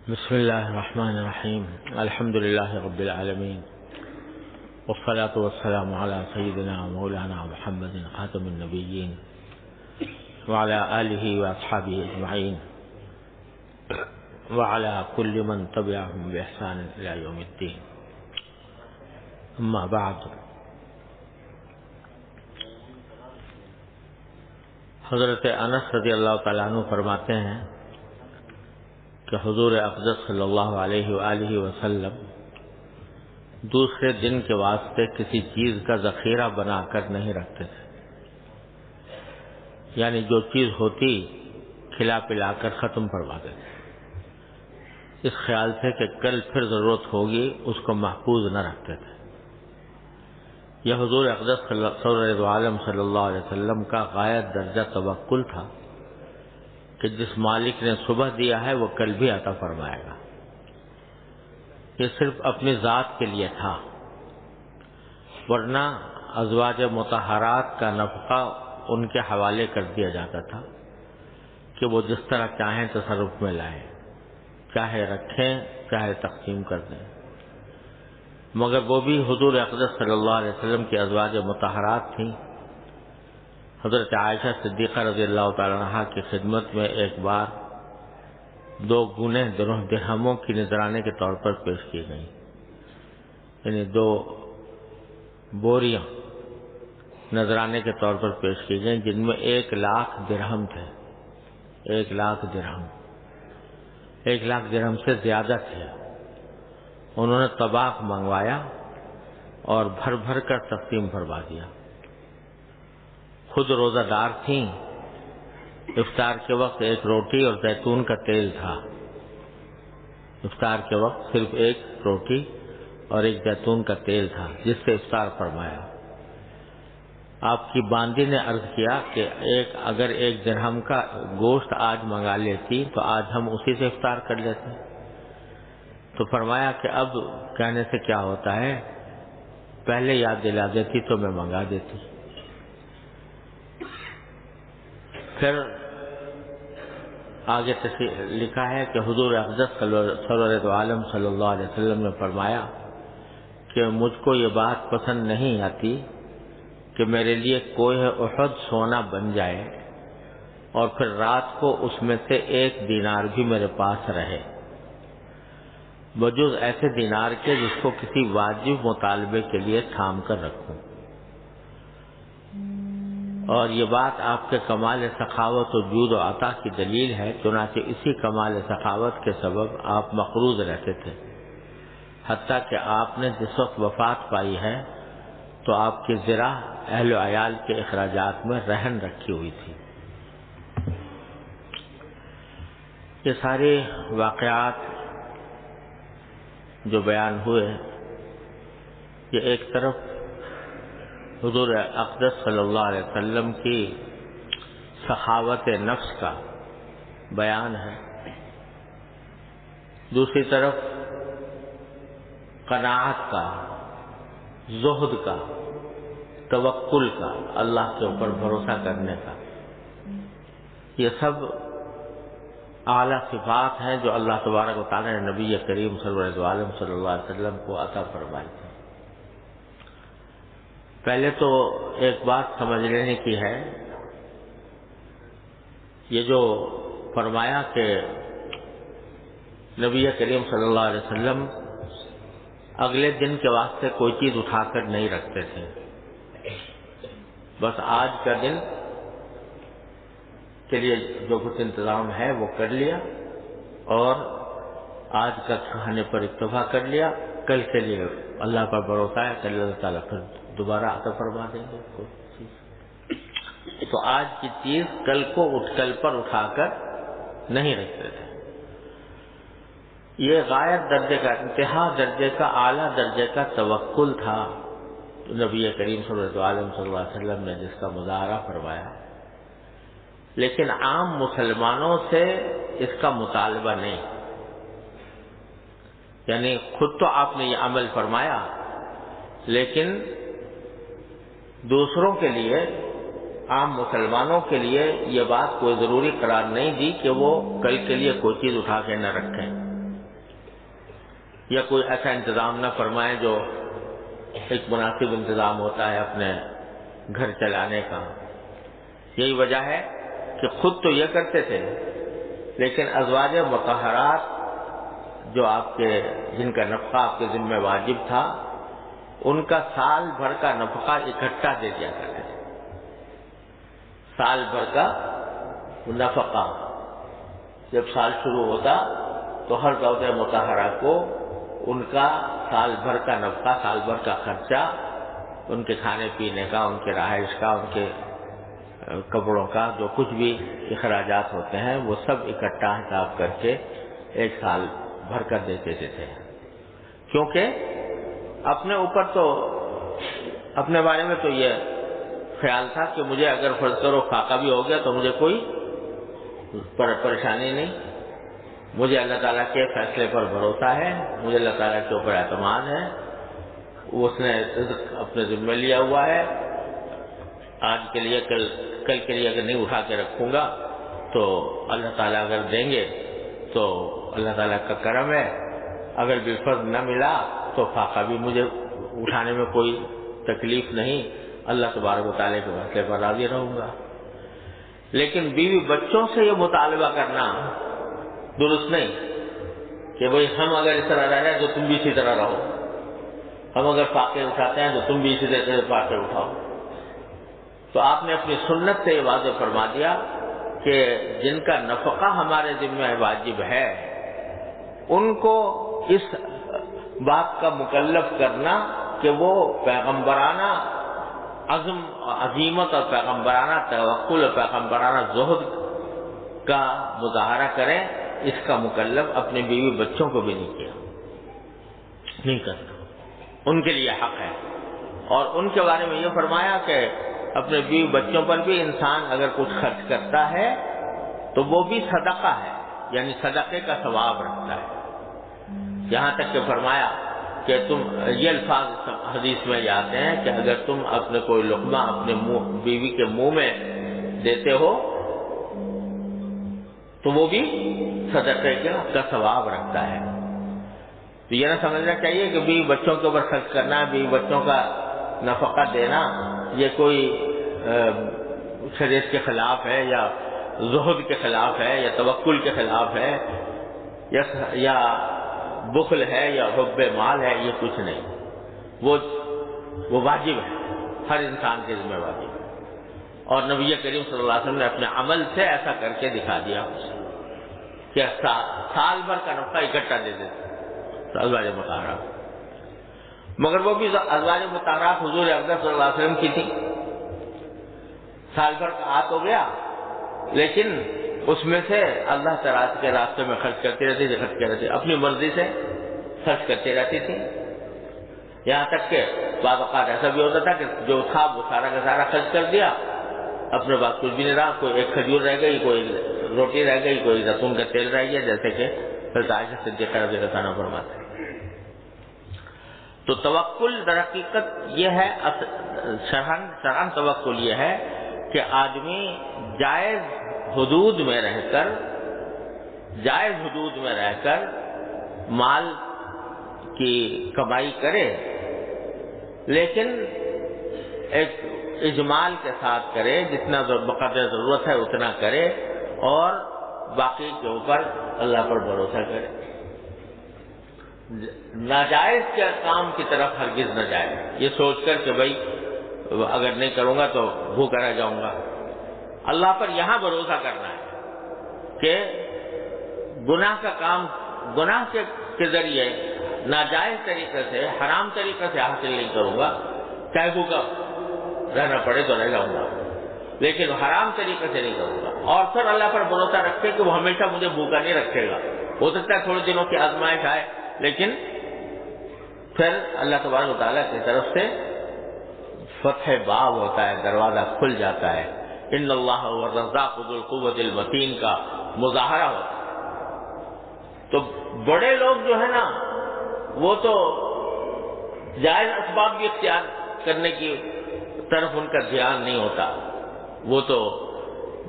بسم الله الرحمن الرحيم. الحمد لله رب العالمين، والصلاة والسلام على سيدنا مولانا محمد خاتم النبيين وعلى آله وأصحابه أجمعين وعلى كل من تبعهم بإحسان إلى يوم الدين. أما بعد، حضرت انس رضی اللہ تعالیٰ عنہ فرماتے ہیں کہ حضور اقدس صلی اللہ علیہ وآلہ وسلم دوسرے دن کے واسطے کسی چیز کا ذخیرہ بنا کر نہیں رکھتے تھے، یعنی جو چیز ہوتی کھلا پلا کر ختم فرما دیتے، اس خیال سے کہ کل پھر ضرورت ہوگی اس کو محفوظ نہ رکھتے تھے۔ یہ حضور اقدس سرور عالم صلی اللہ علیہ وسلم کا غایت درجہ توکل تھا کہ جس مالک نے صبح دیا ہے وہ کل بھی عطا فرمائے گا۔ یہ صرف اپنی ذات کے لیے تھا، ورنہ ازواج مطہرات کا نفقہ ان کے حوالے کر دیا جاتا تھا کہ وہ جس طرح چاہیں تصرف میں لائیں، چاہے رکھیں چاہے تقسیم کر دیں، مگر وہ بھی حضور اقدس صلی اللہ علیہ وسلم کی ازواج مطہرات تھیں۔ حضرت عائشہ صدیقہ رضی اللہ تعالیٰ عنہا کی خدمت میں ایک بار 2 گنے درہموں کی نذرانے کے طور پر پیش کی گئیں، یعنی 2 بوریاں نذرانے کے طور پر پیش کی گئیں، جن میں 1,00,000 درہم تھے۔ 1,00,000 درہم، 1,00,000 درہم سے زیادہ تھے۔ انہوں نے طباق منگوایا اور بھر بھر کر تقسیم فرما دیا۔ خود روزہ دار تھیں، افطار کے وقت 1 روٹی اور زیتون کا تیل تھا۔ افطار کے وقت صرف 1 روٹی اور 1 زیتون کا تیل تھا جس سے افطار فرمایا۔ آپ کی باندی نے عرض کیا کہ اگر 1 درہم کا گوشت آج منگا لیتی تو آج ہم اسی سے افطار کر لیتے۔ تو فرمایا کہ اب کہنے سے کیا ہوتا ہے، پہلے یاد دلا دیتی تو میں منگا دیتی۔ پھر آگے لکھا ہے کہ حضور اقدس سرور عالم صلی اللہ علیہ وسلم نے فرمایا کہ مجھ کو یہ بات پسند نہیں آتی کہ میرے لیے کوہ احد سونا بن جائے اور پھر رات کو اس میں سے 1 دینار بھی میرے پاس رہے، بجز ایسے دینار کے جس کو کسی واجب مطالبے کے لیے تھام کر رکھوں۔ اور یہ بات آپ کے کمال سخاوت و جود و عطا کی دلیل ہے، چنانچہ اسی کمال سخاوت کے سبب آپ مقروض رہتے تھے، حتیٰ کہ آپ نے جس وقت وفات پائی ہے تو آپ کی زرہ اہل و عیال کے اخراجات میں رہن رکھی ہوئی تھی۔ یہ سارے واقعات جو بیان ہوئے، یہ ایک طرف حضور اقدس صلی اللہ علیہ وسلم کی سخاوت نفس کا بیان ہے، دوسری طرف قناعت کا، زہد کا، توکل کا، اللہ کے اوپر بھروسہ کرنے کا۔ یہ سب اعلیٰ صفات ہیں جو اللہ تبارک و تعالیٰ نے نبی کریم سرور عالم صلی اللہ علیہ وسلم کو عطا فرمائی تھی۔ پہلے تو ایک بات سمجھ لینے کی ہے، یہ جو فرمایا کہ نبی کریم صلی اللہ علیہ وسلم اگلے دن کے واسطے کوئی چیز اٹھا کر نہیں رکھتے تھے، بس آج کا دن کے لیے جو کچھ انتظام ہے وہ کر لیا اور آج کا کھانے پر اکتفا کر لیا، کل کے لیے اللہ پر بھروسہ ہے کہ اللہ تعالیٰ پھر دوبارہ عطا فرما دیں گے کوئی چیز۔ تو آج کی چیز کل پر اٹھا کر نہیں رکھتے تھے۔ یہ غایت درجے کا، انتہا درجے کا، اعلیٰ درجے کا توکل تھا نبی کریم صلی اللہ علیہ وسلم نے جس کا مظاہرہ فرمایا، لیکن عام مسلمانوں سے اس کا مطالبہ نہیں۔ یعنی خود تو آپ نے یہ عمل فرمایا، لیکن دوسروں کے لیے، عام مسلمانوں کے لیے یہ بات کوئی ضروری قرار نہیں دی کہ وہ کل کے لیے کوئی چیز اٹھا کے نہ رکھیں۔ یا کوئی ایسا انتظام نہ فرمائیں جو ایک مناسب انتظام ہوتا ہے اپنے گھر چلانے کا. یہی وجہ ہے کہ خود تو یہ کرتے تھے، لیکن ازواج مطہرات جو آپ کے جن کا نفقہ آپ کے ذمہ واجب تھا، ان کا سال بھر کا نفقہ اکٹھا دے دیا کرتے تھے. سال بھر کا نفقہ جب سال شروع ہوتا تو ہر زوجہ مطہرہ کو ان کا سال بھر کا نفقہ، سال بھر کا خرچہ، ان کے کھانے پینے کا، ان کے رہائش کا، ان کے کپڑوں کا، جو کچھ بھی اخراجات ہوتے ہیں وہ سب اکٹھا حساب کر کے ایک سال بھر کر دیتے تھے. کیونکہ اپنے اوپر تو اپنے بارے میں تو یہ خیال تھا کہ مجھے اگر فرض کرو فاقہ بھی ہو گیا تو مجھے کوئی پریشانی نہیں، مجھے اللہ تعالیٰ کے فیصلے پر بھروسہ ہے، مجھے اللہ تعالیٰ کے اوپر اعتماد ہے، اس نے رزق اپنے ذمہ لیا ہوا ہے. آج کے لیے کل کے لیے اگر نہیں اٹھا کے رکھوں گا تو اللہ تعالیٰ اگر دیں گے تو اللہ تعالیٰ کا کرم ہے، اگر بالفرض نہ ملا تو فاقہ بھی مجھے اٹھانے میں کوئی تکلیف نہیں، اللہ تبارک و تعالیٰ کے فیصلے پر راضی رہوں گا. لیکن بیوی بچوں سے یہ مطالبہ کرنا درست نہیں کہ بھئی ہم اگر اس طرح رہ رہے ہیں تو تم بھی اسی طرح رہو، ہم اگر فاقے اٹھاتے ہیں تو تم بھی اسی طرح فاقے اٹھاؤ. تو آپ نے اپنی سنت سے یہ واضح فرما دیا کہ جن کا نفقہ ہمارے ذمہ واجب ہے ان کو اس بات کا مکلف کرنا کہ وہ پیغمبرانہ عزم عزیمت اور پیغمبرانہ توکل اور پیغمبرانہ زہد کا مظاہرہ کریں، اس کا مکلف اپنے بیوی بچوں کو بھی نہیں کرتا. ان کے لیے حق ہے. اور ان کے بارے میں یہ فرمایا کہ اپنے بیوی بچوں پر بھی انسان اگر کچھ خرچ کرتا ہے تو وہ بھی صدقہ ہے، یعنی صدقے کا ثواب رکھتا ہے. یہاں تک کہ فرمایا کہ تم یہ الفاظ حدیث میں آتے ہیں کہ اگر تم اپنے کوئی لقمہ اپنے بیوی کے منہ میں دیتے ہو تو وہ بھی صدقے کا ثواب رکھتا ہے. تو یہ نہ سمجھنا چاہیے کہ بیوی بچوں کے اوپر خرچ کرنا، بیوی بچوں کا نفقہ دینا یہ کوئی شریعت کے خلاف ہے یا زہد کے خلاف ہے یا توکل کے خلاف ہے یا بخل ہے یا حب مال ہے. یہ کچھ نہیں، وہ واجب ہے، ہر انسان کے ذمہ واجب ہے. اور نبی کریم صلی اللہ علیہ وسلم نے اپنے عمل سے ایسا کر کے دکھا دیا کہ سال بھر کا نفقہ اکٹھا دے دیتے ازواج مطہرات. مگر وہ بھی ازواج مطہرات حضور اقدس صلی اللہ علیہ وسلم کی تھی. سال بھر کا ہاتھ ہو گیا لیکن اس میں سے اللہ تعالیٰ کے راستے میں خرچ کرتی رہتی تھی، اپنی مرضی سے خرچ کرتی رہتی تھی. یہاں تک کہ بعض اوقات ایسا بھی ہوتا تھا کہ جو تھا وہ سارا کا سارا خرچ کر دیا، اپنے پاس کچھ بھی نہیں رہا، کوئی ایک کھجور رہ گئی، کوئی روٹی رہ گئی، کوئی زیتون کا تیل رہ گیا، جیسے کہ حضرت عائشہ صدیقہ رضی اللہ عنہا فرماتے ہیں. تو توکل در حقیقت یہ ہے، شرعاً توکل یہ ہے کہ آدمی جائز حدود میں رہ کر مال کی کمائی کرے، لیکن ایک اجمال کے ساتھ کرے، جتنا بقدر ضرورت ہے اتنا کرے، اور باقی کے اوپر اللہ پر بھروسہ کرے. ناجائز کے کام کی طرف ہرگز نہ جائے یہ سوچ کر کہ بھائی اگر نہیں کروں گا تو بھوکا رہ جاؤں گا. اللہ پر یہاں بھروسہ کرنا ہے کہ گناہ کا کام گناہ کے ذریعے ناجائز طریقے سے، حرام طریقے سے حاصل نہیں کروں گا، چاہے بھوکا رہنا پڑے تو رہ جاؤں گا، لیکن حرام طریقے سے نہیں کروں گا. اور پھر اللہ پر بھروسہ رکھے کہ وہ ہمیشہ مجھے بھوکا نہیں رکھے گا. ہو سکتا ہے تھوڑے دنوں کی آزمائش آئے، لیکن پھر اللہ تبارک و تعالیٰ کی طرف سے فتح باب ہوتا ہے، دروازہ کھل جاتا ہے. ان اللہ والرزاق ذو القوۃ المتین کا مظاہرہ ہوتا ہے. تو بڑے لوگ جو ہے نا وہ تو جائز اسباب بھی اختیار کرنے کی طرف ان کا دھیان نہیں ہوتا، وہ تو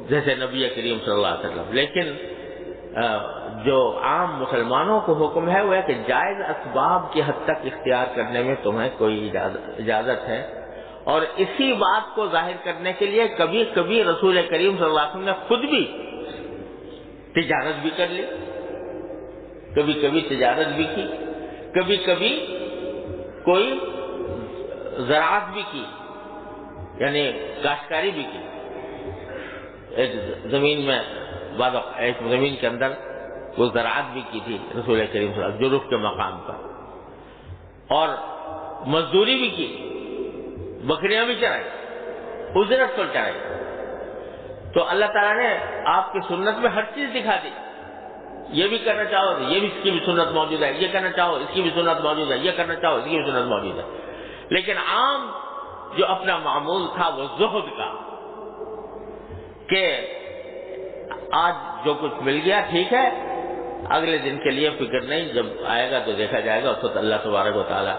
جیسے نبی کریم صلی اللہ علیہ وسلم. لیکن جو عام مسلمانوں کو حکم ہے وہ ہے کہ جائز اسباب کی حد تک اختیار کرنے میں تمہیں کوئی اجازت ہے، اور اسی بات کو ظاہر کرنے کے لیے کبھی کبھی رسول کریم صلی اللہ علیہ وسلم نے خود بھی تجارت بھی کر لی، کبھی کبھی تجارت بھی کی، کبھی کبھی کوئی زراعت بھی کی، یعنی کاشتکاری بھی کی، ایک زمین میں ایک زمین کے اندر وہ زراعت بھی کی تھی رسول کریم صلی اللہ علیہ وسلم جرف کے مقام پر، اور مزدوری بھی کی، بکریاں بھی چرائی، اجرت پر چرائی۔ تو اللہ تعالیٰ نے آپ کی سنت میں ہر چیز دکھا دی، یہ بھی کرنا چاہو یہ بھی، اس کی بھی سنت موجود ہے، یہ کرنا چاہو اس کی بھی سنت موجود ہے، یہ کرنا چاہو اس کی بھی سنت موجود ہے۔ لیکن عام جو اپنا معمول تھا وہ زہد کا، کہ آج جو کچھ مل گیا ٹھیک ہے، اگلے دن کے لیے فکر نہیں، جب آئے گا تو دیکھا جائے گا، اس وقت اللہ تبارک و تعالیٰ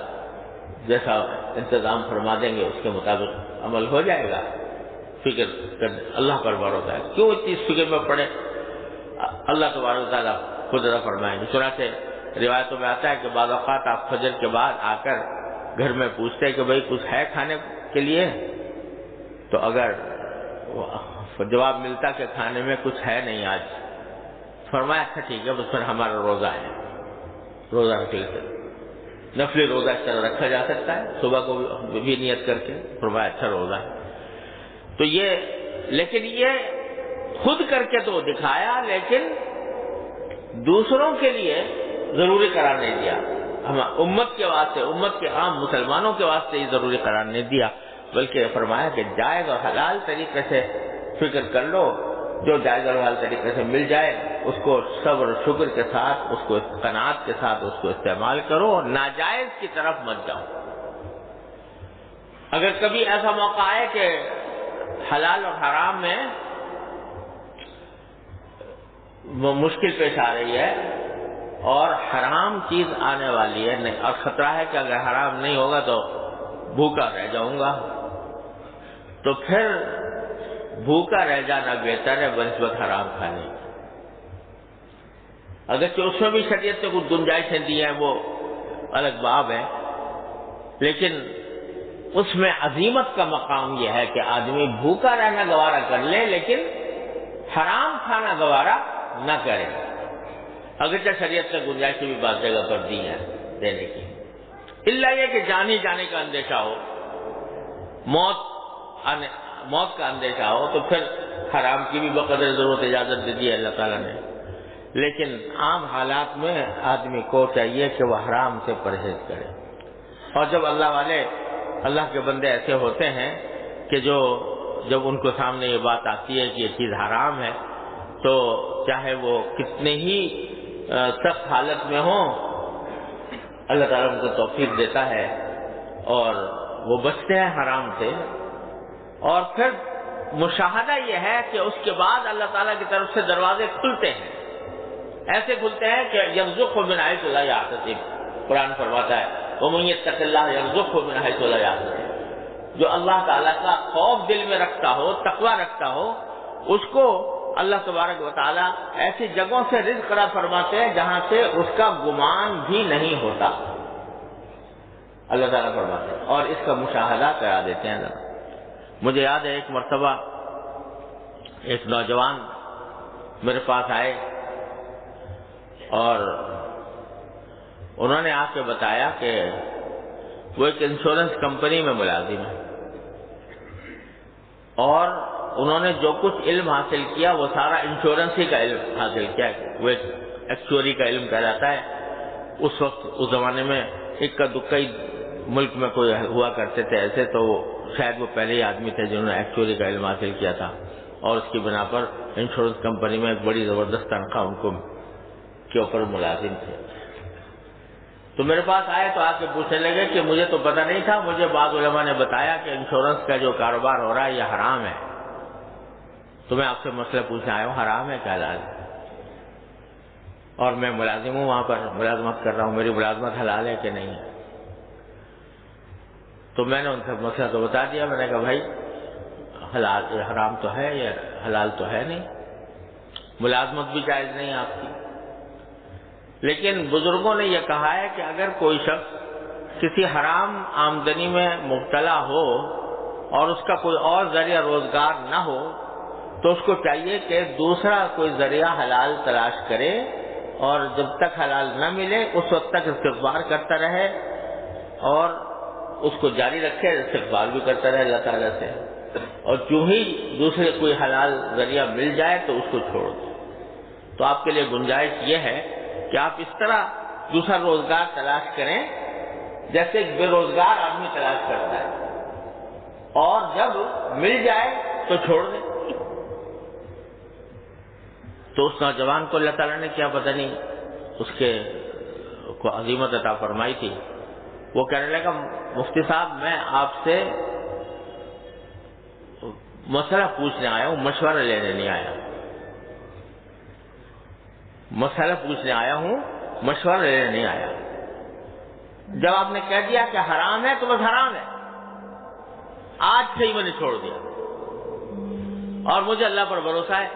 جیسا انتظام فرما دیں گے اس کے مطابق عمل ہو جائے گا، فکر کر اللہ پر بھروسہ ہے، کیوں اتنی اس فکر میں پڑے، اللہ تبارک و تعالیٰ خود ادا فرمائیں گے۔ چنانچہ روایتوں میں آتا ہے کہ بعض اوقات آپ فجر کے بعد آ کر گھر میں پوچھتے کہ بھئی کچھ ہے کھانے کے لیے، تو اگر جواب ملتا کہ کھانے میں کچھ ہے نہیں آج، فرمایا اچھا ٹھیک ہے، بس پھر ہمارا روزہ ہے، روزہ رکھ لیتے، نفلی روزہ اس طرح رکھا جا سکتا ہے، صبح کو بھی نیت کر کے، فرمایا اچھا روزہ ہے۔ تو لیکن یہ خود کر کے تو دکھایا، لیکن دوسروں کے لیے ضروری قرار نہیں دیا، ہم امت کے واسطے، امت کے عام مسلمانوں کے واسطے یہ ضروری قرار نہیں دیا، بلکہ فرمایا کہ جائز اور حلال طریقے سے فکر کر لو، جو جائز اور حلال طریقے سے مل جائے اس کو صبر و شکر کے ساتھ، اس کو قناعت کے ساتھ اس کو استعمال کرو، اور ناجائز کی طرف مت جاؤ۔ اگر کبھی ایسا موقع آئے کہ حلال اور حرام میں مشکل پیش آ رہی ہے اور حرام چیز آنے والی ہے، اور خطرہ ہے کہ اگر حرام نہیں ہوگا تو بھوکا رہ جاؤں گا، تو پھر بھوکا رہ جانا بہتر ہے بنسبت حرام کھانے کی۔ اگرچہ اس میں بھی شریعت سے کچھ گنجائشیں دی ہیں، وہ الگ باب ہے، لیکن اس میں عزیمت کا مقام یہ ہے کہ آدمی بھوکا رہنا گوارا کر لے لیکن حرام کھانا گوارا نہ کرے، اگرچہ شریعت سے گنجائشیں بھی بعض جگہ پر دی ہیں دینے کی، الا یہ کہ جان ہی جانے کا اندیشہ ہو، موت کا اندیشہ ہو، تو پھر حرام کی بھی بقدر ضرورت اجازت دے دی ہے اللہ تعالیٰ نے۔ لیکن عام حالات میں آدمی کو چاہیے کہ وہ حرام سے پرہیز کرے، اور جب اللہ کے بندے ایسے ہوتے ہیں کہ جب ان کو سامنے یہ بات آتی ہے کہ یہ چیز حرام ہے، تو چاہے وہ کتنے ہی سخت حالت میں ہوں، اللہ تعالیٰ ان کو توفیق دیتا ہے اور وہ بچتے ہیں حرام سے۔ اور پھر مشاہدہ یہ ہے کہ اس کے بعد اللہ تعالیٰ کی طرف سے دروازے کھلتے ہیں، ایسے کھلتے ہیں کہ یرزقہ من حیث لا یحتسب، قرآن فرماتا ہے وَمَن یتق اللہ یرزقہ من حیث لا یحتسب، جو اللہ تعالیٰ کا خوف دل میں رکھتا ہو، تقوی رکھتا ہو، اس کو اللہ تبارک و تعالیٰ ایسی جگہوں سے رزق عطا فرماتے ہیں جہاں سے اس کا گمان بھی نہیں ہوتا، اللہ تعالیٰ فرماتے ہیں، اور اس کا مشاہدہ کرا دیتے ہیں۔ مجھے یاد ہے ایک مرتبہ ایک نوجوان میرے پاس آئے اور انہوں نے آ کے بتایا کہ وہ ایک انشورنس کمپنی میں ملازم ہے، اور انہوں نے جو کچھ علم حاصل کیا وہ سارا انشورنس ہی کا علم حاصل کیا، وہ ایک ایکچوری کا علم کہلاتا ہے۔ اس وقت اس زمانے میں اکا دکا ہی ملک میں کوئی ہوا کرتے تھے ایسے، تو شاید وہ پہلے ہی آدمی تھے جنہوں نے ایکچوری کا علم حاصل کیا تھا، اور اس کی بنا پر انشورنس کمپنی میں ایک بڑی زبردست تنخواہ ان کو کے اوپر ملازم تھے۔ تو میرے پاس آئے تو آ کے پوچھنے لگے کہ مجھے تو پتہ نہیں تھا، مجھے بعض علماء نے بتایا کہ انشورنس کا جو کاروبار ہو رہا ہے یہ حرام ہے، تو میں آپ سے مسئلہ پوچھنے آیا ہوں حرام ہے کیا حلال ہے، اور میں ملازم ہوں، وہاں پر ملازمت کر رہا ہوں، میری ملازمت حلال ہے کہ نہیں ہے؟ تو میں نے ان سے مسئلہ تو بتا دیا، میں نے کہا بھائی حلال حرام تو ہے، یہ حلال تو ہے نہیں، ملازمت بھی جائز نہیں آپ کی. لیکن بزرگوں نے یہ کہا ہے کہ اگر کوئی شخص کسی حرام آمدنی میں مبتلا ہو اور اس کا کوئی اور ذریعہ روزگار نہ ہو تو اس کو چاہیے کہ دوسرا کوئی ذریعہ حلال تلاش کرے اور جب تک حلال نہ ملے اس وقت تک استغفار کرتا رہے اور اس کو جاری رکھے, استغفار بھی کرتا رہے اللہ تعالیٰ سے, اور جو ہی دوسرے کوئی حلال ذریعہ مل جائے تو اس کو چھوڑ دے. تو آپ کے لیے گنجائش یہ ہے کہ آپ اس طرح دوسرا روزگار تلاش کریں جیسے ایک بے روزگار آدمی تلاش کرتا ہے, اور جب مل جائے تو چھوڑ دیں. تو اس نوجوان کو اللہ تعالیٰ نے کیا پتہ نہیں اس کے کو عظیمت عطا فرمائی تھی. وہ کہنے لگا مفتی صاحب میں آپ سے مسئلہ پوچھنے آیا ہوں, مشورہ لینے نہیں آیا. مسئلہ پوچھنے آیا ہوں, مشورہ لینے نہیں آیا. جب آپ نے کہہ دیا کہ حرام ہے تو بس حرام ہے, آج سے ہی میں نے چھوڑ دیا, اور مجھے اللہ پر بھروسہ ہے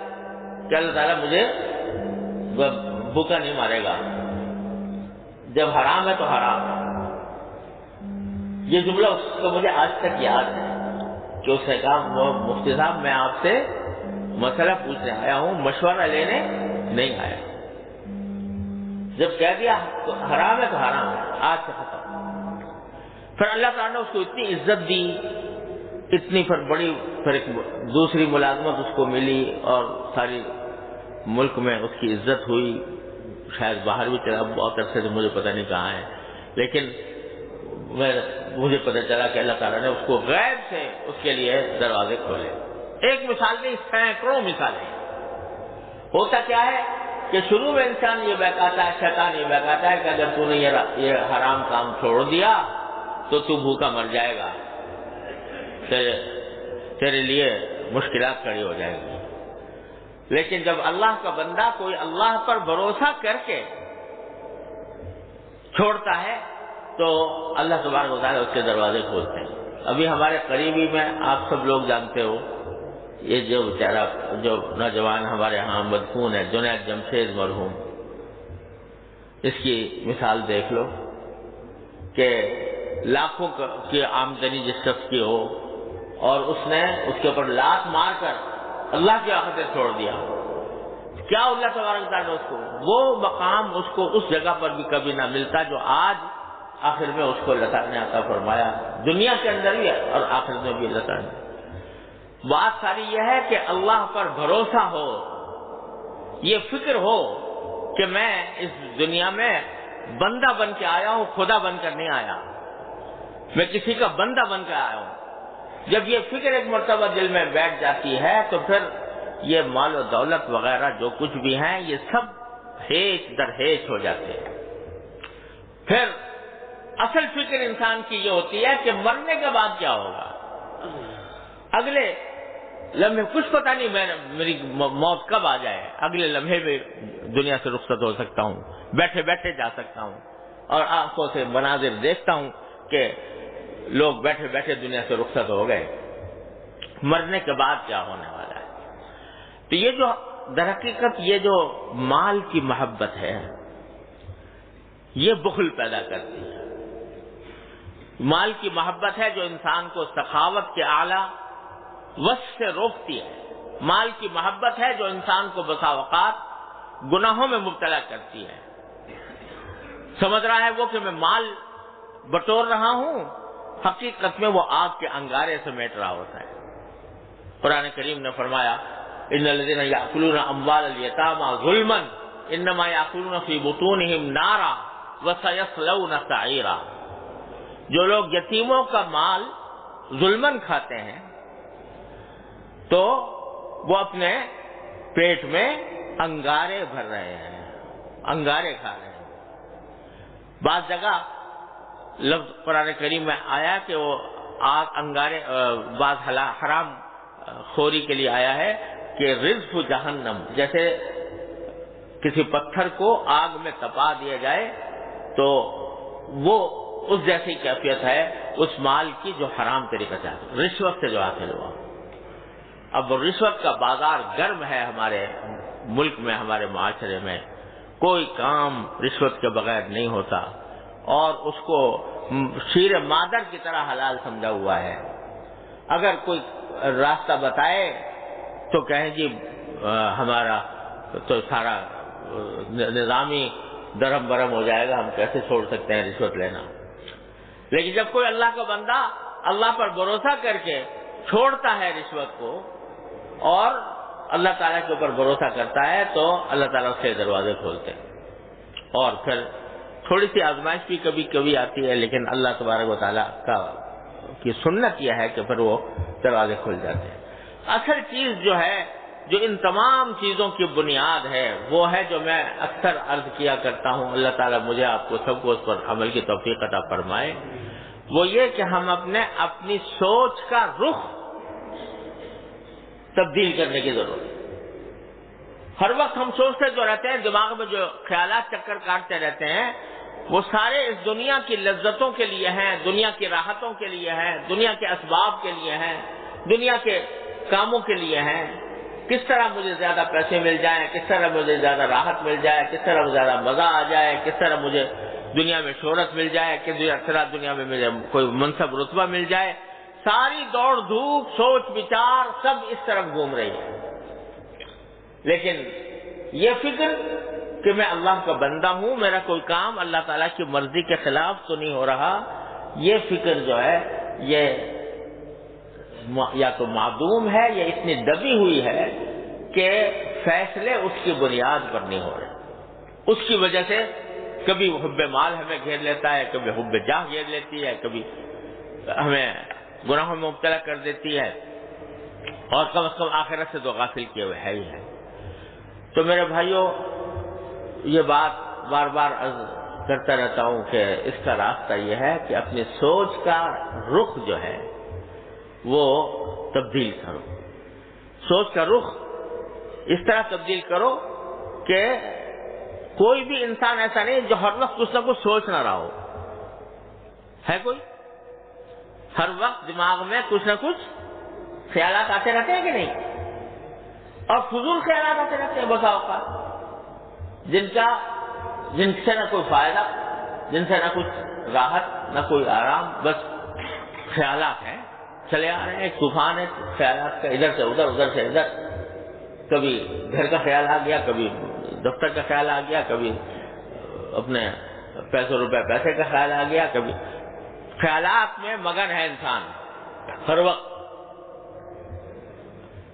کہ اللہ تعالیٰ مجھے بھوکا نہیں مارے گا. جب حرام ہے تو حرام ہے. یہ جملہ اس کو مجھے آج تک یاد ہے کہ اس نے کہا مفتی صاحب میں آپ سے مسئلہ پوچھنے آیا ہوں, مشورہ لینے نہیں آیا. جب کہہ دیا تو حرام ہے تو حرام ہے, آج سے ختم. پھر اللہ تعالیٰ نے اس کو اتنی عزت دی, اتنی بڑی پھر ایک دوسری ملازمت اس کو ملی اور ساری ملک میں اس کی عزت ہوئی. شاید باہر بھی چلا بہت عرصے سے, مجھے پتہ نہیں کہاں ہے, لیکن مجھے پتہ چلا کہ اللہ تعالیٰ نے اس کو غیب سے اس کے لیے دروازے کھولے. ایک مثال نہیں, سینکڑوں مثالیں. ہوتا کیا ہے کہ شروع میں انسان یہ بہکاتا ہے, شیطان یہ بہکاتا ہے کہ اگر تو نے یہ حرام کام چھوڑ دیا تو تو بھوکا مر جائے گا, تیرے لیے مشکلات کھڑی ہو جائیں گی. لیکن جب اللہ کا بندہ کوئی اللہ پر بھروسہ کر کے چھوڑتا ہے تو اللہ تبارک و تعالیٰ اس کے دروازے کھولتے ہیں. ابھی ہمارے قریبی میں آپ سب لوگ جانتے ہو, یہ جو بیچارہ جو نوجوان ہمارے ہاں مدفون ہے, جنید جمشید مرحوم, اس کی مثال دیکھ لو کہ لاکھوں کی آمدنی جس شخص کی ہو اور اس نے اس کے اوپر لات مار کر اللہ کی خاطر چھوڑ دیا, کیا اللہ تبارک تعالیٰ اس کو وہ مقام اس کو اس جگہ پر بھی کبھی نہ ملتا جو آج آخر میں اس کو اللہ تعالیٰ نے عطا فرمایا, دنیا کے اندر بھی اور آخر میں بھی اللہ تعالیٰ نے. بات ساری یہ ہے کہ اللہ پر بھروسہ ہو, یہ فکر ہو کہ میں اس دنیا میں بندہ بن کے آیا ہوں, خدا بن کر نہیں آیا, میں کسی کا بندہ بن کر آیا ہوں. جب یہ فکر ایک مرتبہ دل میں بیٹھ جاتی ہے تو پھر یہ مال و دولت وغیرہ جو کچھ بھی ہیں یہ سب ہیچ در ہیچ ہو جاتے ہیں. پھر اصل فکر انسان کی یہ ہوتی ہے کہ مرنے کے بعد کیا ہوگا, اگلے لمحے کچھ پتہ نہیں میری موت کب آ جائے, اگلے لمحے میں دنیا سے رخصت ہو سکتا ہوں, بیٹھے بیٹھے جا سکتا ہوں, اور آنکھوں سے مناظر دیکھتا ہوں کہ لوگ بیٹھے بیٹھے دنیا سے رخصت ہو گئے. مرنے کے بعد کیا ہونے والا ہے؟ تو یہ جو در حقیقت یہ جو مال کی محبت ہے یہ بخل پیدا کرتی ہے. مال کی محبت ہے جو انسان کو سخاوت کے اعلیٰ وصف سے روکتی ہے. مال کی محبت ہے جو انسان کو بسا اوقات گناہوں میں مبتلا کرتی ہے. سمجھ رہا ہے وہ کہ میں مال بٹور رہا ہوں, حقیقت میں وہ آگ کے انگارے سمیٹ رہا ہوتا ہے. قرآن کریم نے فرمایا ان الذین یأکلون اموال الیتامی ظلما انما یأکلون فی بطونہم نارا وسیصلون سعیرا. جو لوگ یتیموں کا مال ظلمن کھاتے ہیں تو وہ اپنے پیٹ میں انگارے بھر رہے ہیں, انگارے کھا رہے ہیں. بعض جگہ لفظ قرآن کریم میں آیا کہ وہ آگ انگارے, بعض حرام خوری کے لیے آیا ہے کہ رزق جہنم, جیسے کسی پتھر کو آگ میں تپا دیا جائے تو وہ اس جیسی کیفیت ہے اس مال کی جو حرام طریقہ سے رشوت سے جو حاصل ہوا. اب رشوت کا بازار گرم ہے ہمارے ملک میں، ہمارے معاشرے میں کوئی کام رشوت کے بغیر نہیں ہوتا، اور اس کو شیر مادر کی طرح حلال سمجھا ہوا ہے۔ اگر کوئی راستہ بتائے تو کہیں جی ہمارا تو سارا نظامی درہم برہم ہو جائے گا، ہم کیسے چھوڑ سکتے ہیں رشوت لینا۔ لیکن جب کوئی اللہ کا بندہ اللہ پر بھروسہ کر کے چھوڑتا ہے رشوت کو اور اللہ تعالیٰ کے اوپر بھروسہ کرتا ہے تو اللہ تعالیٰ اس کے دروازے کھولتے ہیں، اور پھر تھوڑی سی آزمائش بھی کبھی کبھی آتی ہے، لیکن اللہ تبارک و تعالیٰ کی سنت یہ ہے کہ پھر وہ دروازے کھل جاتے ہیں۔ اصل چیز جو ہے، جو ان تمام چیزوں کی بنیاد ہے، وہ ہے جو میں اکثر عرض کیا کرتا ہوں، اللہ تعالیٰ مجھے آپ کو سب کو اس پر عمل کی توفیق عطا فرمائے، وہ یہ کہ ہم اپنی سوچ کا رخ تبدیل کرنے کی ضرورت ہے۔ ہر وقت ہم سوچتے جو رہتے ہیں، دماغ میں جو خیالات چکر کاٹتے رہتے ہیں، وہ سارے اس دنیا کی لذتوں کے لیے ہیں، دنیا کی راحتوں کے لیے ہیں، دنیا کے اسباب کے لیے ہیں، دنیا کے کاموں کے لیے ہیں۔ کس طرح مجھے زیادہ پیسے مل جائیں، کس طرح مجھے زیادہ راحت مل جائے، کس طرح مجھے زیادہ مزہ آ جائے، کس طرح مجھے دنیا میں شہرت مل جائے، کس طرح دنیا میں مجھے کوئی منصب رتبہ مل جائے۔ ساری دوڑ دھوپ، سوچ بچار سب اس طرف گھوم رہی ہے۔ لیکن یہ فکر کہ میں اللہ کا بندہ ہوں، میرا کوئی کام اللہ تعالیٰ کی مرضی کے خلاف تو نہیں ہو رہا، یہ فکر جو ہے یہ یا تو معدوم ہے یا اتنی دبی ہوئی ہے کہ فیصلے اس کی بنیاد پر نہیں ہو رہے۔ اس کی وجہ سے کبھی حب مال ہمیں گھیر لیتا ہے، کبھی حب جاہ گھیر لیتی ہے، کبھی ہمیں گناہوں میں مبتلا کر دیتی ہے، اور کم از کم آخرت سے تو غافل کیے ہوئے ہے ہی ہے۔ تو میرے بھائیوں، یہ بات بار بار عرض کرتا رہتا ہوں کہ اس کا راستہ یہ ہے کہ اپنی سوچ کا رخ جو ہے وہ تبدیل کرو۔ سوچ کا رخ اس طرح تبدیل کرو کہ کوئی بھی انسان ایسا نہیں جو ہر وقت کچھ نہ کچھ سوچ نہ رہا ہو۔ ہے کوئی؟ ہر وقت دماغ میں کچھ نہ کچھ خیالات آتے رہتے ہیں کہ نہیں؟ اور فضول خیالات آتے رہتے ہیں بسا اوقات، جن سے نہ کوئی فائدہ، جن سے نہ کچھ راحت، نہ کوئی آرام، بس خیالات ہیں چلے آ رہے ہیں۔ ایک طوفان ہے خیالات کا، ادھر سے ادھر، ادھر سے ادھر، کبھی گھر کا خیال آ گیا، کبھی دفتر کا خیال آ گیا، کبھی اپنے پیسے کا خیال آ گیا، کبھی خیالات میں مگن ہے انسان ہر وقت۔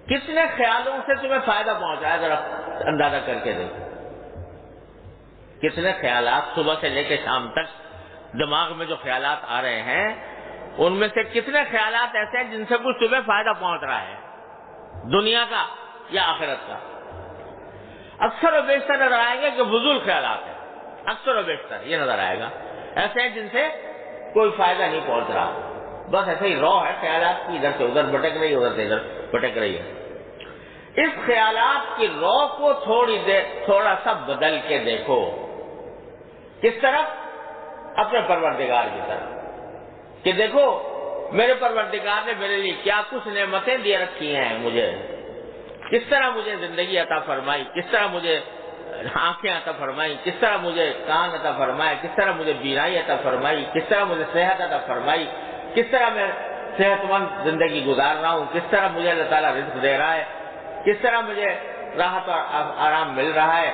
کتنے خیالوں سے تمہیں فائدہ پہنچا ہے ذرا اندازہ کر کے دیکھو۔ کتنے خیالات صبح سے لے کے شام تک دماغ میں جو خیالات آ رہے ہیں، ان میں سے کتنے خیالات ایسے ہیں جن سے کچھ تمہیں فائدہ پہنچ رہا ہے، دنیا کا یا آخرت کا؟ اکثر و بیشتر نظر آئیں گے کہ فضول خیالات ہیں، اکثر و بیشتر یہ نظر آئے گا، ایسے ہیں جن سے کوئی فائدہ نہیں پہنچ رہا، بس ایسے ہی رو ہے خیالات کی، ادھر سے ادھر بھٹک رہی ہے، ادھر سے ادھر بھٹک رہی ہے۔ اس خیالات کی رو کو تھوڑا سا بدل کے دیکھو۔ کس طرف؟ اپنے پروردگار کی طرف، کہ دیکھو میرے پروردگار نے میرے لیے کیا کچھ نعمتیں دے رکھی ہیں، مجھے کس طرح مجھے زندگی عطا فرمائی، کس طرح مجھے آنکھیں عطا فرمائی، کس طرح مجھے کان عطا فرمائے، کس طرح مجھے بینائی عطا فرمائی، کس طرح مجھے صحت عطا فرمائی، کس طرح میں صحت مند زندگی گزار رہا ہوں، کس طرح مجھے اللہ تعالیٰ رزق دے رہا ہے، کس طرح مجھے راحت اور آرام مل رہا ہے۔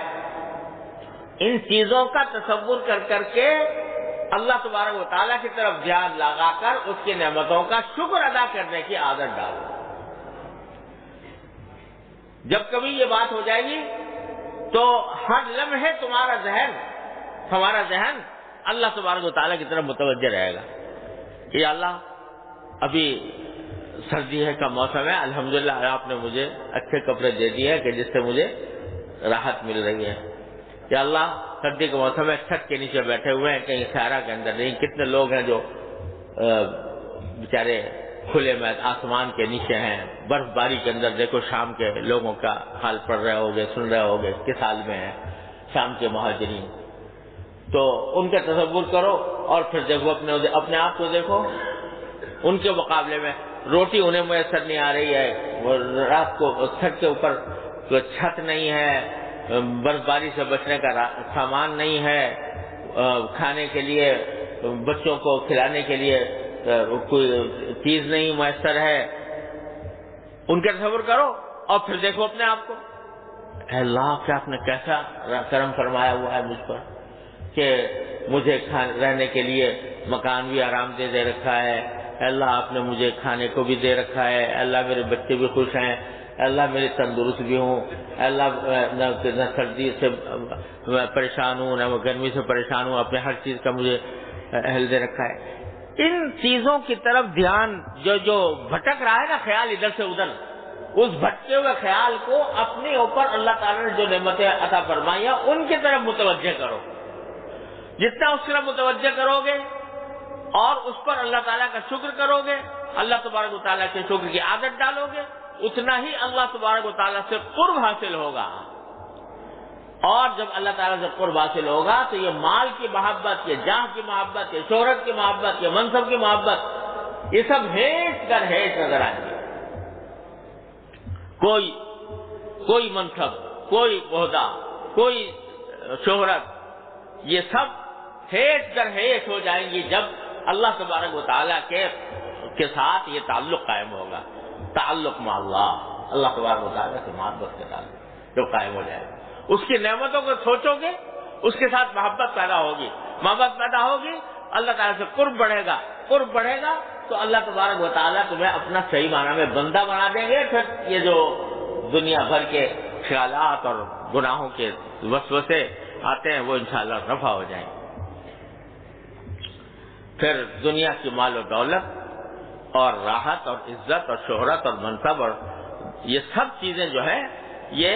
ان چیزوں کا تصور کر کے اللہ تبارک و تعالیٰ کی طرف دھیان لگا کر اس کی نعمتوں کا شکر ادا کرنے کی عادت ڈالو۔ جب کبھی یہ بات ہو جائے گی تو ہر لمحے ہمارا ذہن اللہ تبارک و تعالیٰ کی طرف متوجہ رہے گا کہ یا اللہ، ابھی سردی کا موسم ہے، الحمدللہ آپ نے مجھے اچھے کپڑے دے دیے کہ جس سے مجھے راحت مل رہی ہے۔ یا اللہ، سردی کے موسم میں چھت کے نیچے بیٹھے ہوئے ہیں، کہیں سہارا کے اندر نہیں۔ کتنے لوگ ہیں جو بیچارے کھلے میں آسمان کے نیچے ہیں، برف باری کے اندر۔ دیکھو شام کے لوگوں کا حال پڑھ رہے ہوگے، سن رہے ہوگے کس حال میں ہیں شام کے مہاجرین۔ تو ان کا تصور کرو اور پھر دیکھو اپنے آپ کو دیکھو، ان کے مقابلے میں روٹی انہیں میسر نہیں آ رہی ہے، وہ رات کو چھت کے اوپر کوئی چھت نہیں ہے، برفباری سے بچنے کا سامان نہیں ہے، کھانے کے لیے بچوں کو کھلانے کے لیے کوئی چیز نہیں میسر ہے، ان کا تصور کرو اور پھر دیکھو اپنے آپ کو، اے اللہ کیا آپ نے کیسا کرم فرمایا ہوا ہے مجھ پر کہ مجھے رہنے کے لیے مکان بھی آرام دے رکھا ہے، اے اللہ آپ نے مجھے کھانے کو بھی دے رکھا ہے، اے اللہ میرے بچے بھی خوش ہیں، اے اللہ میری تندرست بھی ہوں، اے اللہ نہ سردی سے پریشان ہوں نہ گرمی سے پریشان ہوں، اپنے ہر چیز کا مجھے اہل دے رکھا ہے۔ ان چیزوں کی طرف دھیان جو بھٹک رہا ہے نا خیال ادھر سے ادھر، اس بھٹکے ہوئے خیال کو اپنے اوپر اللہ تعالیٰ نے جو نعمتیں عطا فرمائی ہیں ان کی طرف متوجہ کرو۔ جتنا اس طرف متوجہ کرو گے اور اس پر اللہ تعالیٰ کا شکر کرو گے، اللہ تبارک و تعالیٰ کے شکر کی عادت ڈالو گے، اتنا ہی اللہ تبارک و تعالیٰ سے قرب حاصل ہوگا۔ اور جب اللہ تعالیٰ سے قرب حاصل ہوگا تو یہ مال کی محبت، یہ جاہ کی محبت، یہ شہرت کی محبت، یہ منصب کی محبت، یہ سب ہیٹ کر ہیٹ نظر آئیں گے۔ کوئی منصب، کوئی عہدہ، کوئی شہرت، یہ سب ہیٹ کر ہیٹ ہو جائیں گی جب اللہ تبارک و تعالیٰ کے ساتھ یہ تعلق قائم ہوگا۔ تعلق مع اللہ تبارک و تعالیٰ سے محبت کے تعلق جو قائم ہو جائے گا، اس کی نعمتوں کو سوچو گے، اس کے ساتھ محبت پیدا ہوگی، محبت پیدا ہوگی، اللہ تعالیٰ سے قرب بڑھے گا تو اللہ تبارک و تعالیٰ تمہیں اپنا صحیح معنی میں بندہ بنا دیں گے۔ پھر یہ جو دنیا بھر کے خیالات اور گناہوں کے وسوسے آتے ہیں وہ انشاءاللہ رفع ہو جائیں گے۔ پھر دنیا کی مال و دولت اور راحت اور عزت اور شہرت اور منصب اور یہ سب چیزیں جو ہیں یہ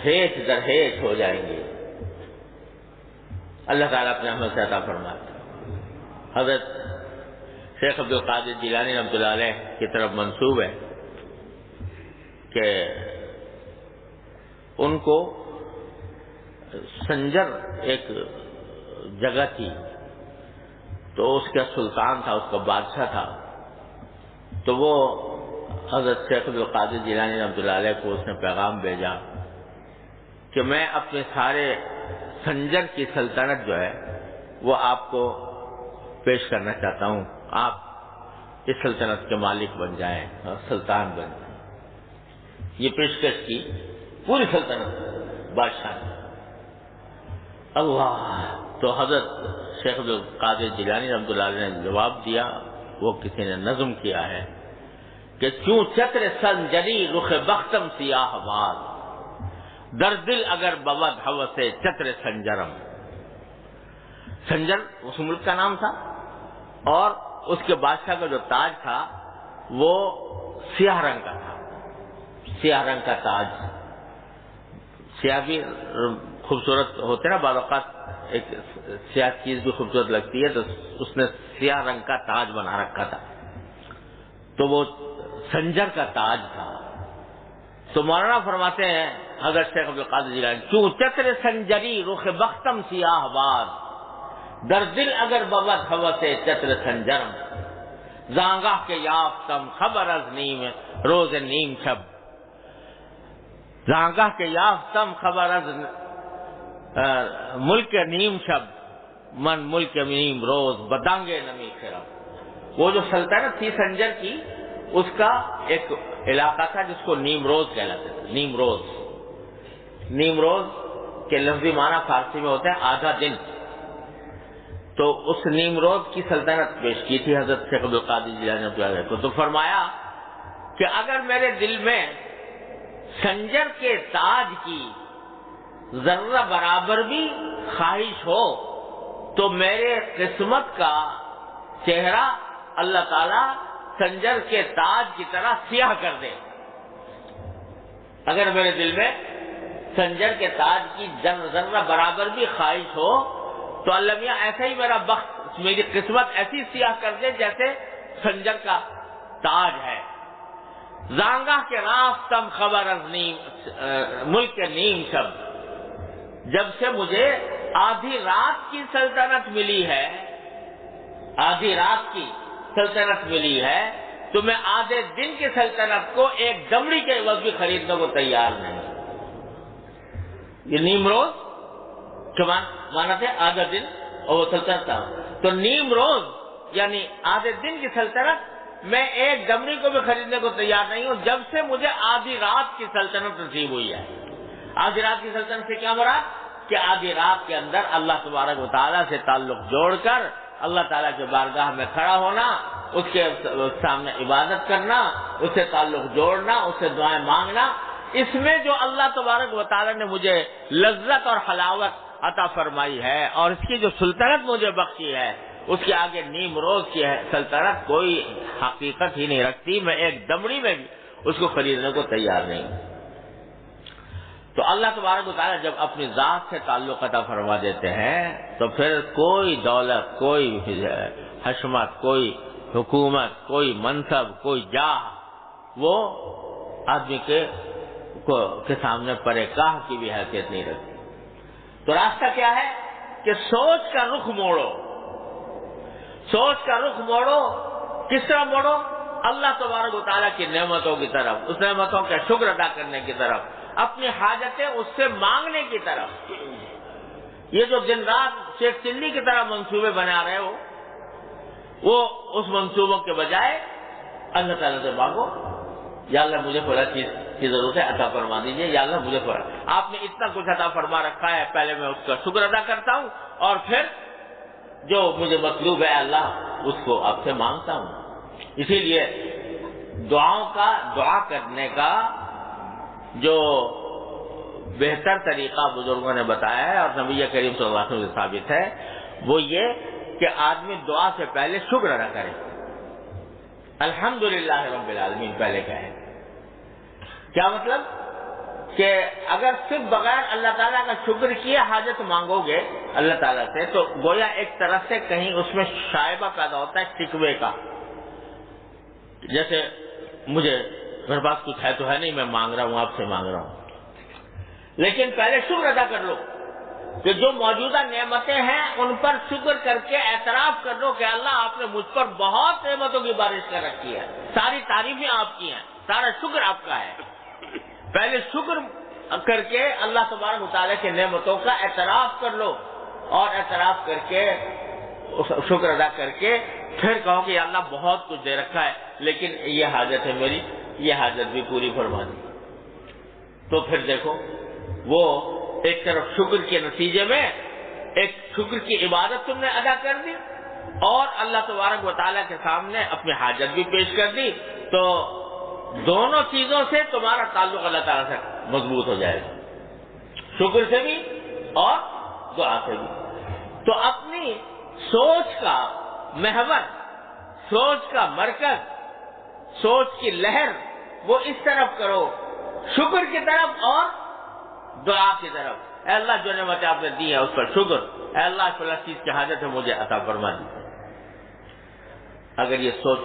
ہیٹ در ہیٹ ہو جائیں گی۔ اللہ تعالیٰ اپنے رحمت سے عطا فرماتا ہے۔ حضرت شیخ عبد القادر جیلانی رحمۃ اللہ علیہ کی طرف منسوب ہے کہ ان کو سنجر ایک جگہ تھی، تو اس کا سلطان تھا، اس کا بادشاہ تھا، تو وہ حضرت شیخ عبد القادر جیلانی رحمۃ اللہ علیہ کو اس نے پیغام بھیجا کہ میں اپنے سارے سنجر کی سلطنت جو ہے وہ آپ کو پیش کرنا چاہتا ہوں، آپ اس سلطنت کے مالک بن جائیں اور سلطان بن جائیں۔ یہ پیشکش کی پوری سلطنت بادشاہ نے۔ اللہ، تو حضرت شیخ عبد القادر جیلانی رحمۃ اللہ علیہ نے جواب دیا، وہ کسی نے نظم کیا ہے کہ کیوں چتر سنجری رخ بختم سیاہ باز، در دل اگر بود ہوس چتر سنجرم۔ سنجر اس ملک کا نام تھا اور اس کے بادشاہ کا جو تاج تھا وہ سیاہ رنگ کا تھا، سیاہ رنگ کا تاج۔ سیاہ بھی خوبصورت ہوتے نا، بعض اوقات ایک سیاہ چیز بھی خوبصورت لگتی ہے، تو اس نے سیاہ رنگ کا تاج بنا رکھا تھا، تو وہ سنجر کا تاج تھا۔ تو مولانا فرماتے ہیں حضرت شیخ عبد القادر جیلانی، کیوں چتر سنجری رخ بختم سیاہ باز، در دل اگر بود ہوس چتر سنجرم، زانگاہ کے یافتم خبر از نیم روز نیم شب، زانگاہ کے یافتم خبر از ملک نیم شب، من ملک نیم روز بدانگے نمی خرم۔ وہ جو سلطنت تھی سنجر کی، اس کا ایک علاقہ تھا جس کو نیم روز کہلاتے تھے۔ نیم روز کے لفظی معنی فارسی میں ہوتا ہے آدھا دن، تو اس نیم روز کی سلطنت پیش کی تھی حضرت شیخ عبد القادر جیلانی کو۔ تو فرمایا کہ اگر میرے دل میں سنجر کے تاج کی ذرہ برابر بھی خواہش ہو تو میرے قسمت کا چہرہ اللہ تعالیٰ سنجر کے تاج کی طرح سیاہ کر دے۔ اگر میرے دل میں سنجر کے تاج کی ذرہ برابر بھی خواہش ہو تو اللہ میاں ایسا ہی میرا بخت، میری قسمت ایسی سیاہ کر دے جیسے سنجر کا تاج ہے۔ زانگاہ کے راستم خبر از نیم ملک نیم شب، جب سے مجھے آدھی رات کی سلطنت ملی ہے، آدھی رات کی سلطنت ملی ہے، تو میں آدھے دن کی سلطنت کو ایک دمڑی کے عوض بھی خریدنے کو تیار نہیں. یہ نیم روز کیا مانا تھے؟ آدھا دن اور وہ سلطنت تھا. تو نیم روز یعنی آدھے دن کی سلطنت میں ایک دمڑی کو بھی خریدنے کو تیار نہیں ہوں جب سے مجھے آدھی رات کی سلطنت نصیب ہوئی ہے. آدھی رات کی سلطنت سے کیا مراد؟ کہ آدھی رات کے اندر اللہ تبارک و تعالیٰ سے تعلق جوڑ کر اللہ تعالیٰ کے بارگاہ میں کھڑا ہونا، اس کے سامنے عبادت کرنا، اس سے تعلق جوڑنا، اس سے دعائیں مانگنا. اس میں جو اللہ تبارک و تعالیٰ نے مجھے لذت اور حلاوت عطا فرمائی ہے اور اس کی جو سلطنت مجھے بخشی ہے، اس کے آگے نیم روز کی سلطنت کوئی حقیقت ہی نہیں رکھتی. میں ایک دمڑی میں بھی اس کو خریدنے کو تیار نہیں ہوں. تو اللہ تبارک و تعالیٰ جب اپنی ذات سے تعلق عطا فرما دیتے ہیں تو پھر کوئی دولت، کوئی حشمت، کوئی حکومت، کوئی منصب، کوئی جاہ وہ آدمی کے سامنے پرے کاہ کی بھی حیثیت نہیں رکھتی. تو راستہ کیا ہے کہ سوچ کا رخ موڑو. سوچ کا رخ موڑو. کس طرح موڑو؟ اللہ تبارک و تعالیٰ کی نعمتوں کی طرف، اس نعمتوں کا شکر ادا کرنے کی طرف، اپنی حاجتیں اس سے مانگنے کی طرف. یہ جو دن رات شیخ چلی کی طرح منصوبے بنا رہے ہو، وہ اس منصوبوں کے بجائے اللہ تعالیٰ سے مانگو. یا اللہ مجھے فلاں چیز کی ضرورت ہے، عطا فرما دیجیے. یا اللہ مجھے فلاں آپ نے اتنا کچھ عطا فرما رکھا ہے، پہلے میں اس کا شکر ادا کرتا ہوں اور پھر جو مجھے مطلوب ہے اللہ اس کو آپ سے مانگتا ہوں. اسی لیے دعا کرنے کا جو بہتر طریقہ بزرگوں نے بتایا ہے اور نبی کریم صلی اللہ علیہ وسلم سے ثابت ہے، وہ یہ کہ آدمی دعا سے پہلے شکر ادا کرے. الحمدللہ رب العالمین پہلے کہے. کیا مطلب؟ کہ اگر صرف بغیر اللہ تعالیٰ کا شکر کیے حاجت مانگو گے اللہ تعالیٰ سے تو گویا ایک طرف سے کہیں اس میں شائبہ پیدا ہوتا ہے شکوے کا. جیسے میرے پاس کچھ ہے تو ہے نہیں، میں مانگ رہا ہوں، آپ سے مانگ رہا ہوں. لیکن پہلے شکر ادا کر لو کہ جو موجودہ نعمتیں ہیں ان پر شکر کر کے اعتراف کر لو کہ اللہ آپ نے مجھ پر بہت نعمتوں کی بارش کر رکھی ہے، ساری تعریفیں آپ کی ہیں، سارا شکر آپ کا ہے. پہلے شکر کر کے اللہ تبارک و تعالیٰ کی نعمتوں کا اعتراف کر لو اور اعتراف کر کے شکر ادا کر کے پھر کہو کہ اللہ بہت کچھ دے رکھا ہے لیکن یہ حاجت ہے میری، یہ حاجت بھی پوری فرما دی. تو پھر دیکھو وہ ایک طرف شکر کے نتیجے میں ایک شکر کی عبادت تم نے ادا کر دی اور اللہ تبارک و تعالیٰ کے سامنے اپنی حاجت بھی پیش کر دی. تو دونوں چیزوں سے تمہارا تعلق اللہ تعالیٰ سے مضبوط ہو جائے گا، شکر سے بھی اور دعا سے بھی. تو اپنی سوچ کا محور، سوچ کا مرکز، سوچ کی لہر وہ اس طرف کرو، شکر کی طرف اور دعا کی طرف. اے اللہ جو نعمتیں آپ نے دی ہے اس پر شکر. اے اللہ فلاں چیز کی حاجت ہے مجھے عطا فرما دیجیے. اگر یہ سوچ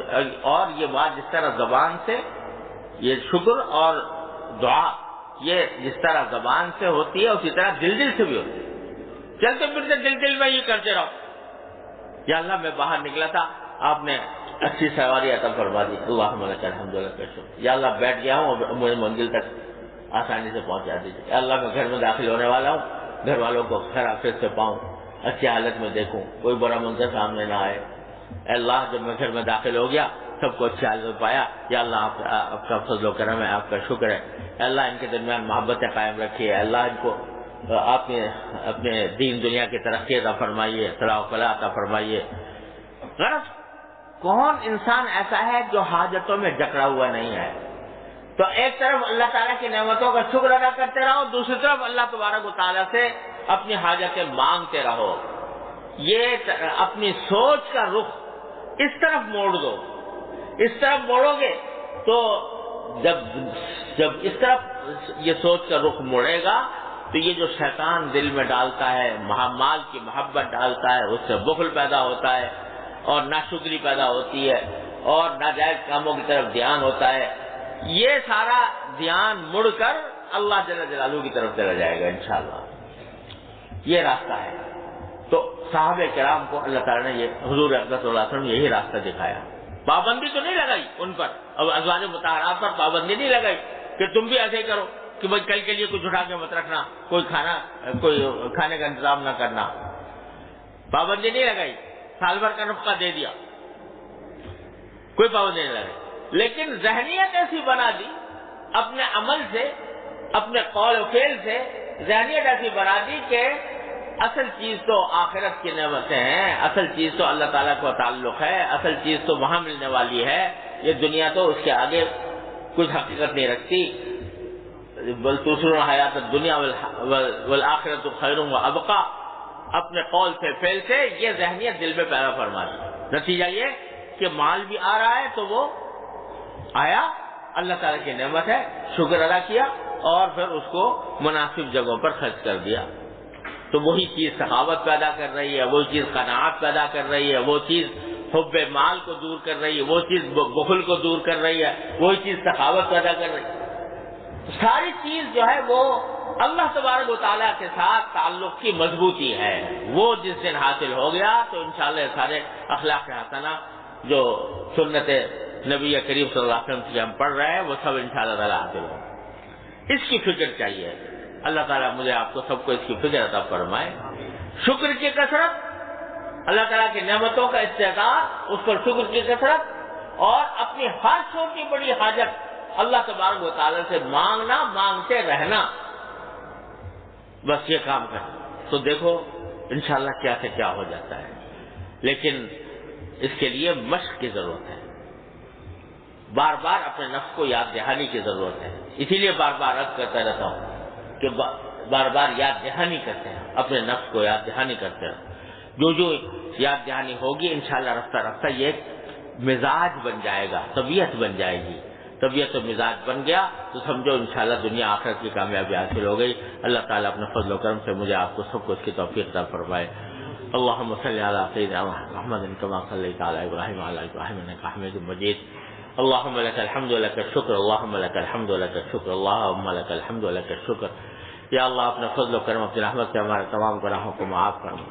اور یہ بات جس طرح زبان سے، یہ شکر اور دعا یہ جس طرح زبان سے ہوتی ہے اسی طرح دل سے بھی ہوتی ہے. چلتے پھرتے دل میں یہ کرتے رہو. یا اللہ میں باہر نکلا تھا، آپ نے اچھی سواری عطا فرما دی، اللہم لک الحمدللہ کا شکر. یا اللہ بیٹھ گیا ہوں، مجھے منزل تک آسانی سے پہنچا دیجیے. یا اللہ میں گھر میں داخل ہونے والا ہوں، گھر والوں کو خیر عافیت سے پاؤں، اچھی حالت میں دیکھوں، کوئی برا منظر سامنے نہ آئے. اے اللہ جب میں گھر میں داخل ہو گیا سب کو اچھی حالت میں پایا. یا اللہ آپ کا فضل و کرم ہے، آپ کا شکر ہے. اے اللہ ان کے درمیان محبتیں قائم رکھیے. اللہ ان کو آپ نے اپنے دین دنیا کی ترقی عطا فرمائیے، صلاح و فلاح عطا فرمائیے. غرض کون انسان ایسا ہے جو حاجتوں میں جکڑا ہوا نہیں ہے؟ تو ایک طرف اللہ تعالیٰ کی نعمتوں کا شکر ادا کرتے رہو، دوسری طرف اللہ تبارک و تعالیٰ سے اپنی حاجتیں مانگتے رہو. یہ اپنی سوچ کا رخ اس طرف موڑ دو. اس طرف موڑو گے تو جب اس طرف یہ سوچ کا رخ موڑے گا تو یہ جو شیطان دل میں ڈالتا ہے، مال کی محبت ڈالتا ہے، اس سے بخل پیدا ہوتا ہے اور ناشکری پیدا ہوتی ہے اور ناجائز کاموں کی طرف دھیان ہوتا ہے. یہ سارا دھیان مڑ کر اللہ جل جلالہ کی طرف چلا جائے گا انشاءاللہ. یہ راستہ ہے. تو صحابہ کرام کو اللہ تعالیٰ نے یہ حضور اقدس صلی اللہ علیہ وسلم یہی راستہ دکھایا. پابندی تو نہیں لگائی ان پر، اب ازواج مطہرات پر پابندی نہیں لگائی کہ تم بھی ایسے ہی کرو کہ بھائی کل کے لیے کچھ اٹھا کے مت رکھنا، کوئی کھانے کا انتظام نہ کرنا، پابندی نہیں لگائی، سال بھر کا نفقہ دے دیا، کوئی پابندی نہیں لگائی، لیکن ذہنیت ایسی بنا دی اپنے عمل سے، اپنے قول و فعل سے ذہنیت ایسی بنا دی کہ اصل چیز تو آخرت کی نعمتیں ہیں، اصل چیز تو اللہ تعالیٰ کو تعلق ہے، اصل چیز تو وہاں ملنے والی ہے، یہ دنیا تو اس کے آگے کچھ حقیقت نہیں رکھتی، بل تؤثرون حیات الدنیا والآخرۃ خیر وابقیٰ، اپنے قول سے فعل سے یہ ذہنیت دل میں پیدا فرما دی، نتیجہ یہ کہ مال بھی آ رہا ہے تو وہ آیا، اللہ تعالیٰ کی نعمت ہے، شکر ادا کیا اور پھر اس کو مناسب جگہوں پر خرچ کر دیا، تو وہی چیز سخاوت پیدا کر رہی ہے، وہی چیز قناعت پیدا کر رہی ہے، وہ چیز حب مال کو دور کر رہی ہے، وہ چیز بخل کو دور کر رہی ہے، وہی چیز سخاوت پیدا کر رہی ہے، ساری چیز جو ہے وہ اللہ تبارک و تعالیٰ کے ساتھ تعلق کی مضبوطی ہے، وہ جس دن حاصل ہو گیا تو انشاءاللہ سارے اخلاق حسنہ جو سنت نبی کریم صلی اللہ علیہ وسلم سے ہم پڑھ رہے ہیں وہ سب انشاءاللہ تعالیٰ حاصل ہوں۔ اس کی فکر چاہیے، اللہ تعالیٰ مجھے آپ کو سب کو اس کی فکر عطا فرمائے، شکر کی کثرت، اللہ تعالیٰ کی نعمتوں کا استعداد، اس پر شکر کی کثرت، اور اپنی ہر چھوٹی بڑی حاجت اللہ تبارک و تعالیٰ سے مانگنا، مانگتے رہنا، بس یہ کام کرنا، تو دیکھو انشاءاللہ کیا سے کیا ہو جاتا ہے، لیکن اس کے لیے مشق کی ضرورت ہے، بار بار اپنے نفس کو یاد دہانی کی ضرورت ہے، اسی لیے بار بار عرض کرتا رہتا ہوں کہ بار بار یاد دہانی کرتے ہیں، اپنے نفس کو یاد دہانی کرتے ہیں، جو یاد دہانی ہوگی انشاءاللہ رفتہ رفتہ یہ ایک مزاج بن جائے گا، طبیعت بن جائے گی، طبیعت و مزاج بن گیا تو سمجھو انشاءاللہ دنیا آخرت کی کامیابی حاصل ہو گئی۔ اللہ تعالیٰ اپنے فضل و کرم سے مجھے آپ کو سب کو اس کی توفیق عطا فرمائے۔ اللہم صلی علی سیدنا محمد کما صلیت علی ابراہیم وعلی ابراہیم انک حمید مجید۔ اللہم لک الحمد ولک الشکر، اللہم لک الحمد ولک الشکر، اللہم لک الحمد ولک الشکر۔ یا اللہ اپنے فضل و کرم اپنی رحمت سے ہمارے تمام گناہوں کو معاف فرما،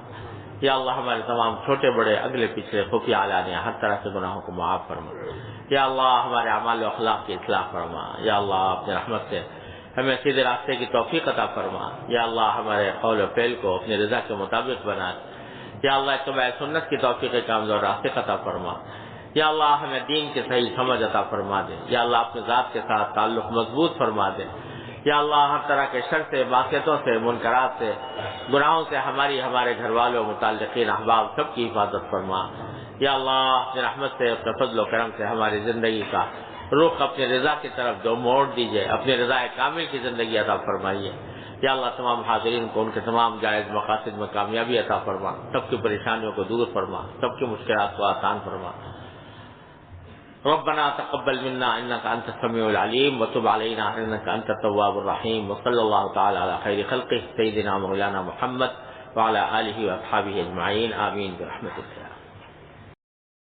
یا اللہ ہمارے تمام چھوٹے بڑے اگلے پچھلے خفیہ علانیہ ہر طرح سے گناہوں کو معاف فرما، یا اللہ ہمارے اعمال و اخلاق کی اصلاح فرما، یا اللہ اپنی رحمت سے ہمیں سیدھے راستے کی توفیق عطا فرما، یا اللہ ہمارے قول و فعل کو اپنی رضا کے مطابق بنا، یا اللہ اتباع سنت کی توفیق کامل اور راستے عطا فرما، یا اللہ ہمیں دین کی صحیح سمجھ عطا فرما دے، یا اللہ اپنے ذات کے ساتھ تعلق مضبوط فرما دے، یا اللہ ہر طرح کے شر سے، معصیتوں سے، منکرات سے، گناہوں سے ہمارے گھر والوں، متعلقین، احباب سب کی حفاظت فرما، یا اللہ اپنی رحمت سے، اپنے فضل و کرم سے ہماری زندگی کا رخ اپنے رضا کی طرف دو موڑ دیجئے، اپنے رضا کامل کی زندگی عطا فرمائیے، یا اللہ تمام حاضرین کو ان کے تمام جائز مقاصد میں کامیابی عطا فرما، سب کی پریشانیوں کو دور فرما، سب کی مشکلات کو آسان فرما۔ ربنا تقبل منا انك انت السميع العليم وتب علينا انك انت التواب الرحيم، وصلى الله تعالى على خير خلقه سيدنا مولانا محمد وعلى اله واصحابه اجمعين، آمين برحمتك۔